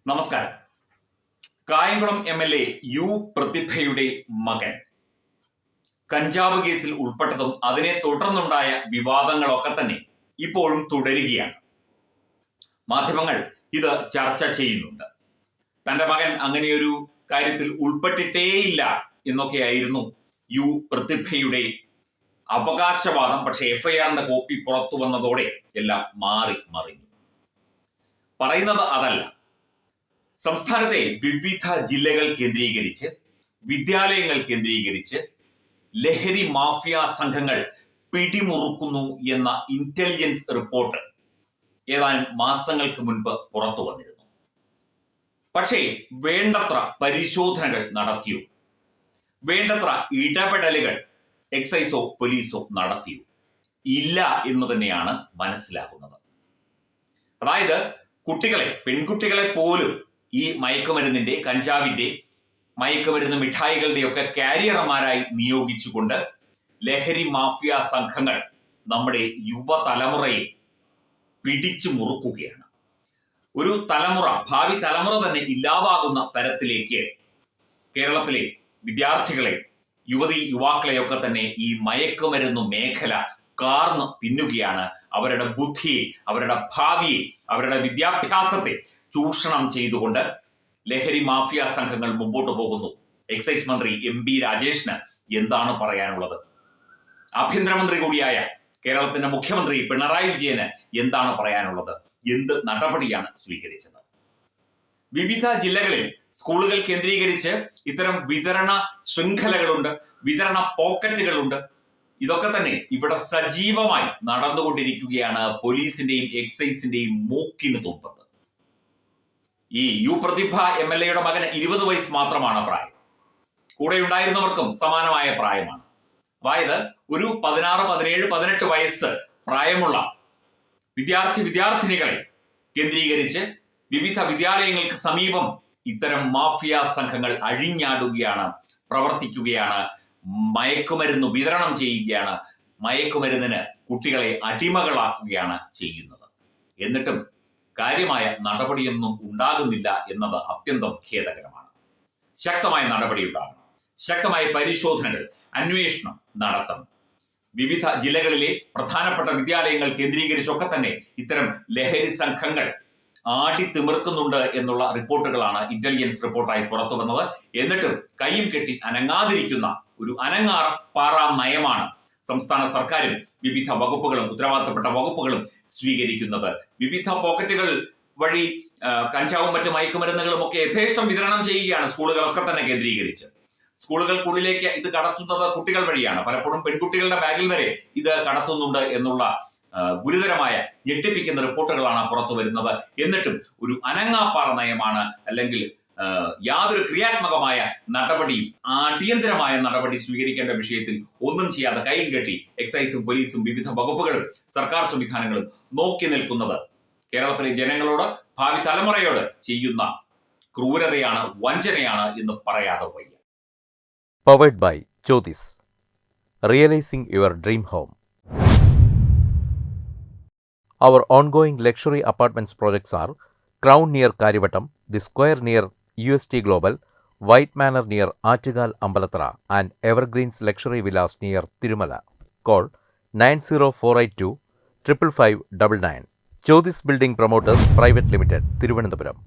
നമസ്കാരം. Kayamkulam MLA U പ്രതിഭയുടെ മകൻ കഞ്ചാവ് കേസിൽ ഉൾപ്പെട്ടതും അതിനെ തുടർന്നുണ്ടായ വിവാദങ്ങളൊക്കെ തന്നെ ഇപ്പോഴും തുടരുകയാണ്. മാധ്യമങ്ങൾ ഇത് ചർച്ച ചെയ്യുന്നുണ്ട്. തന്റെ മകൻ അങ്ങനെയൊരു കാര്യത്തിൽ ഉൾപ്പെട്ടിട്ടേയില്ല എന്നൊക്കെയായിരുന്നു യു പ്രതിഭയുടെ അവകാശവാദം. പക്ഷെ FIR കോപ്പി പുറത്തു വന്നതോടെ എല്ലാം മാറി മറിഞ്ഞു. പറയുന്നത് അതല്ല. സംസ്ഥാനത്തെ വിവിധ ജില്ലകൾ കേന്ദ്രീകരിച്ച്, വിദ്യാലയങ്ങൾ കേന്ദ്രീകരിച്ച് ലഹരി മാഫിയ സംഘങ്ങൾ പിടിമുറുക്കുന്നു എന്ന ഇന്റലിജൻസ് റിപ്പോർട്ട് ഏതാനും മാസങ്ങൾക്ക് മുൻപ് പുറത്തു വന്നിരുന്നു. പക്ഷേ വേണ്ടത്ര പരിശോധനകൾ നടത്തിയോ, വേണ്ടത്ര ഇടപെടലുകൾ എക്സൈസോ പോലീസോ നടത്തിയോ ഇല്ല എന്ന് തന്നെയാണ് മനസ്സിലാകുന്നത്. അതായത് പെൺകുട്ടികളെ പോലും ഈ മയക്കുമരുന്നിന്റെ, കഞ്ചാവിന്റെ, മയക്കുമരുന്ന് മിഠായികളുടെ ഒക്കെ കാരിയർമാരായി നിയോഗിച്ചുകൊണ്ട് ലഹരി മാഫിയ സംഘങ്ങൾ നമ്മുടെ യുവതലമുറയെ പിടിച്ചു മുറുക്കുകയാണ്. ഒരു തലമുറ, ഭാവി തലമുറ തന്നെ ഇല്ലാതാകുന്ന തരത്തിലേക്ക് കേരളത്തിലെ വിദ്യാർത്ഥികളെ, യുവാക്കളെയൊക്കെ തന്നെ ഈ മയക്കുമരുന്ന് മേഖല കാർന്ന് തിന്നുകയാണ്. അവരുടെ ബുദ്ധിയെ, അവരുടെ ഭാവിയെ, അവരുടെ വിദ്യാഭ്യാസത്തെ ചൂഷണം ചെയ്തുകൊണ്ട് ലഹരി മാഫിയ സംഘങ്ങൾ മുമ്പോട്ട് പോകുന്നു. എക്സൈസ് മന്ത്രി MB രാജേഷിന് എന്താണ് പറയാനുള്ളത്? ആഭ്യന്തരമന്ത്രി കൂടിയായ കേരളത്തിന്റെ മുഖ്യമന്ത്രി പിണറായി വിജയന് എന്താണ് പറയാനുള്ളത്? എന്ത് നടപടിയാണ് സ്വീകരിച്ചത്? വിവിധ ജില്ലകളിൽ സ്കൂളുകൾ കേന്ദ്രീകരിച്ച് ഇത്തരം വിതരണ ശൃംഖലകളുണ്ട്, വിതരണ പോക്കറ്റുകളുണ്ട്. ഇതൊക്കെ തന്നെ ഇവിടെ സജീവമായി നടന്നുകൊണ്ടിരിക്കുകയാണ്. പോലീസിന്റെയും എക്സൈസിന്റെയും മൂക്കിന് തുമ്പത്ത്. ഈ യു പ്രതിഭ MLAയുടെ മകന് 20 വയസ്സ് മാത്രമാണ് പ്രായം. കൂടെ ഉണ്ടായിരുന്നവർക്കും സമാനമായ പ്രായമാണ്. അതായത് ഒരു 16, 17, 18 വയസ്സ് പ്രായമുള്ള വിദ്യാർത്ഥിനികളെ കേന്ദ്രീകരിച്ച് വിവിധ വിദ്യാലയങ്ങൾക്ക് സമീപം ഇത്തരം മാഫിയ സംഘങ്ങൾ അഴിഞ്ഞാടുകയാണ്, പ്രവർത്തിക്കുകയാണ്, മയക്കുമരുന്ന് വിതരണം ചെയ്യുകയാണ്, മയക്കുമരുന്നിന് കുട്ടികളെ അടിമകളാക്കുകയാണ് ചെയ്യുന്നത്. എന്നിട്ടും കാര്യമായ നടപടിയൊന്നും ഉണ്ടാകുന്നില്ല എന്നത് അത്യന്തം ഖേദകരമാണ്. ശക്തമായ നടപടി ഉണ്ടാകണം. ശക്തമായ പരിശോധനകൾ, അന്വേഷണം നടത്തണം. വിവിധ ജില്ലകളിലെ പ്രധാനപ്പെട്ട വിദ്യാലയങ്ങൾ കേന്ദ്രീകരിച്ചൊക്കെ തന്നെ ഇത്തരം ലഹരി സംഘങ്ങൾ ആടിത്തിമിർക്കുന്നുണ്ട് എന്നുള്ള റിപ്പോർട്ടുകളാണ് ഇന്റലിജൻസ് റിപ്പോർട്ടായി പുറത്തു വന്നത്. എന്നിട്ടും കയ്യും കെട്ടി അനങ്ങാതിരിക്കുന്ന ഒരു അനങ്ങാപ്പാറ നയമാണ് സംസ്ഥാന സർക്കാരും വിവിധ വകുപ്പുകളും, ഉത്തരവാദിത്തപ്പെട്ട വകുപ്പുകളും സ്വീകരിക്കുന്നത്. വിവിധ പോക്കറ്റുകൾ വഴി കഞ്ചാവും മറ്റു മയക്കുമരുന്നുകളും ഒക്കെ യഥേഷ്ടം വിതരണം ചെയ്യുകയാണ് സ്കൂളുകളൊക്കെ തന്നെ കേന്ദ്രീകരിച്ച്. സ്കൂളുകൾക്കുള്ളിലേക്ക് ഇത് കടത്തുന്നത് കുട്ടികൾ വഴിയാണ്. പലപ്പോഴും പെൺകുട്ടികളുടെ ബാഗിൽ വരെ ഇത് കടത്തുന്നുണ്ട് എന്നുള്ള ഗുരുതരമായ ഞെട്ടിപ്പിക്കുന്ന റിപ്പോർട്ടുകളാണ് പുറത്തു വരുന്നത്. എന്നിട്ടും ഒരു അനങ്ങാപ്പാറ നയമാണ്, അല്ലെങ്കിൽ യാതൊരു ക്രിയാത്മകമായ നടപടിയും, അടിയന്തരമായ നടപടി സ്വീകരിക്കേണ്ട വിഷയത്തിൽ ഒന്നും ചെയ്യാതെ കൈയും കെട്ടി എക്സൈസും പോലീസും വിവിധ വകുപ്പുകളും സർക്കാർ സംവിധാനങ്ങളും നോക്കി നിൽക്കുന്നത് കേരളത്തിലെ ജനങ്ങളോട്, ഭാവി തലമുറയോട് ചെയ്യുന്ന ക്രൂരതയാണ്, വഞ്ചനയാണ് എന്ന് പറയാതെ വയ്യ. Powered by Jyothis, realising your dream home. Our ongoing luxury apartments projects are Crown near Karivattam, The Square near UST Global, White Manor near Attigal Ambalathra, and Evergreens Luxury Villas near Tirumala. Call 90482 55599. Jyothis Building Promoters Private Limited, Thiruvananthapuram.